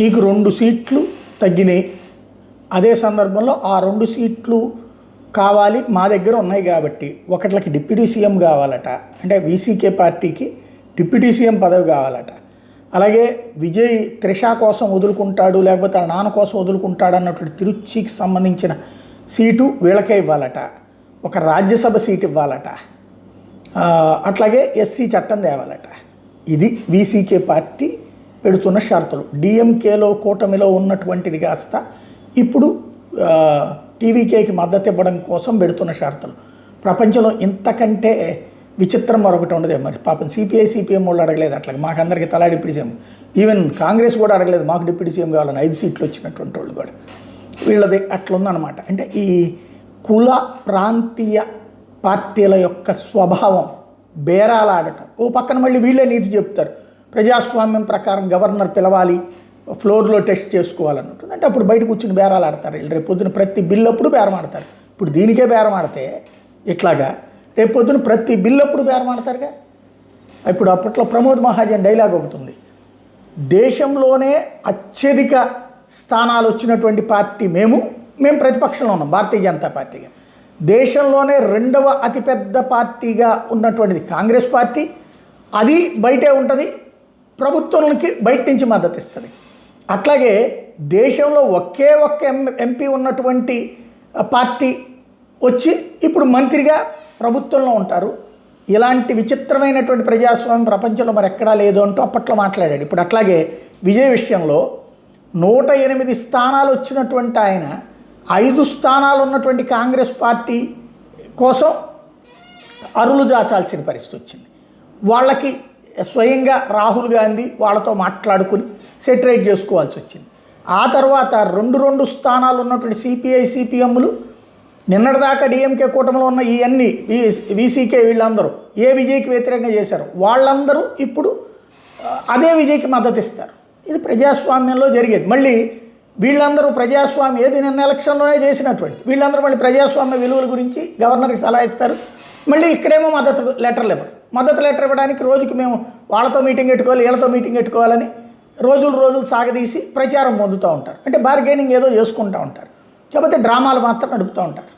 నీకు 2 సీట్లు తగ్గినాయి. అదే సందర్భంలో ఆ 2 సీట్లు కావాలి మా దగ్గర ఉన్నాయి కాబట్టి ఒకట్లకి డిప్యూటీ సీఎం కావాలట, అంటే వీసీకే పార్టీకి డిప్యూటీ సీఎం పదవి కావాలట. అలాగే విజయ్ త్రిష కోసం వదులుకుంటాడు, లేకపోతే వాళ్ళ నాన్న కోసం వదులుకుంటాడు అన్నటువంటి తిరుచికి సంబంధించిన సీటు వీళ్ళకే ఇవ్వాలట. ఒక రాజ్యసభ సీటు ఇవ్వాలట. అట్లాగే ఎస్సీ చట్టం తేవాలట. ఇది వీసీకే పార్టీ పెడుతున్న షరతులు. డిఎంకేలో కూటమిలో ఉన్నటువంటిది కాస్త ఇప్పుడు టీవీకేకి మద్దతు ఇవ్వడం కోసం పెడుతున్న షరతులు. ప్రపంచంలో ఇంతకంటే విచిత్రం మరొకటి ఉండదు. మరి పాపం సిపిఐ సిపిఎం వాళ్ళు అడగలేదు అట్లా, మాకందరికీ తలా డిప్యూటీ సీఎం. ఈవెన్ కాంగ్రెస్ కూడా అడగలేదు మాకు డిప్యూటీ సీఎం కావాలని. 5 సీట్లు వచ్చినటువంటి వాళ్ళు కూడా వీళ్ళది అట్లుందనమాట. అంటే ఈ కుల ప్రాంతీయ పార్టీల యొక్క స్వభావం బేరాలాడటం. ఓ పక్కన మళ్ళీ వీళ్ళే నీతి చెప్తారు, ప్రజాస్వామ్యం ప్రకారం గవర్నర్ పిలవాలి, ఫ్లోర్లో టెస్ట్ చేసుకోవాలన్నట్టు. అంటే అప్పుడు బయట కూర్చుని బేరాలు ఆడతారు వీళ్ళు. రేపు పొద్దున ప్రతి బిల్లు అప్పుడు బేరం ఆడతారు. ఇప్పుడు దీనికే బేరం ఆడితే ఇట్లాగా రేపు పొద్దున ప్రతి బిల్లు అప్పుడు బేరం ఆడతారుగా. ఇప్పుడు అప్పట్లో ప్రమోద్ మహాజన్ డైలాగ్ ఒకటి ఉంది, దేశంలోనే అత్యధిక స్థానాలు వచ్చినటువంటి పార్టీ మేము ప్రతిపక్షంలో ఉన్నాం భారతీయ జనతా పార్టీగా. దేశంలోనే 2వ అతిపెద్ద పార్టీగా ఉన్నటువంటిది కాంగ్రెస్ పార్టీ, అది బయటే ఉంటుంది, ప్రభుత్వానికి బయట నుంచి మద్దతు ఇస్తుంది. అట్లాగే దేశంలో ఒకే ఒక్క ఎంపీ ఉన్నటువంటి పార్టీ వచ్చి ఇప్పుడు మంత్రిగా ప్రభుత్వంలో ఉంటారు. ఇలాంటి విచిత్రమైనటువంటి ప్రజాస్వామ్యం ప్రపంచంలో మరి ఎక్కడా లేదు అంటూ అప్పట్లో మాట్లాడాడు. ఇప్పుడు అట్లాగే విజయ్ విషయంలో 108 స్థానాలు వచ్చినటువంటి ఆయన 5 స్థానాలు ఉన్నటువంటి కాంగ్రెస్ పార్టీ కోసం అరులు జాచాల్సిన పరిస్థితి వచ్చింది. వాళ్ళకి స్వయంగా రాహుల్ గాంధీ వాళ్ళతో మాట్లాడుకుని సెటరేట్ చేసుకోవాల్సి వచ్చింది. ఆ తర్వాత 2 స్థానాలు ఉన్నటువంటి సిపిఐ సిపిఎంలు నిన్నటిదాకా డిఎంకే కూటమిలో ఉన్న ఇవన్నీ వీసీకే వీళ్ళందరూ ఏ విజయ్కి వ్యతిరేకంగా చేశారు, వాళ్ళందరూ ఇప్పుడు అదే విజయ్కి మద్దతు ఇస్తారు. ఇది ప్రజాస్వామ్యంలో జరిగేది. మళ్ళీ వీళ్ళందరూ ప్రజాస్వామ్యం ఏది నిన్న ఎలక్షన్లోనే చేసినటువంటి వీళ్ళందరూ మళ్ళీ ప్రజాస్వామ్య విలువల గురించి గవర్నర్కి సలహా ఇస్తారు. మళ్ళీ ఇక్కడేమో మద్దతు లెటర్లు ఇవ్వరు. మద్దతు లెటర్ ఇవ్వడానికి రోజుకి మేము వాళ్ళతో మీటింగ్ పెట్టుకోవాలి, వీళ్ళతో మీటింగ్ పెట్టుకోవాలని రోజులు సాగదీసి ప్రచారం పొందుతూ ఉంటారు. అంటే బార్గెనింగ్ ఏదో చేసుకుంటూ ఉంటారు, కాకపోతే డ్రామాలు మాత్రం నడుపుతూ ఉంటారు.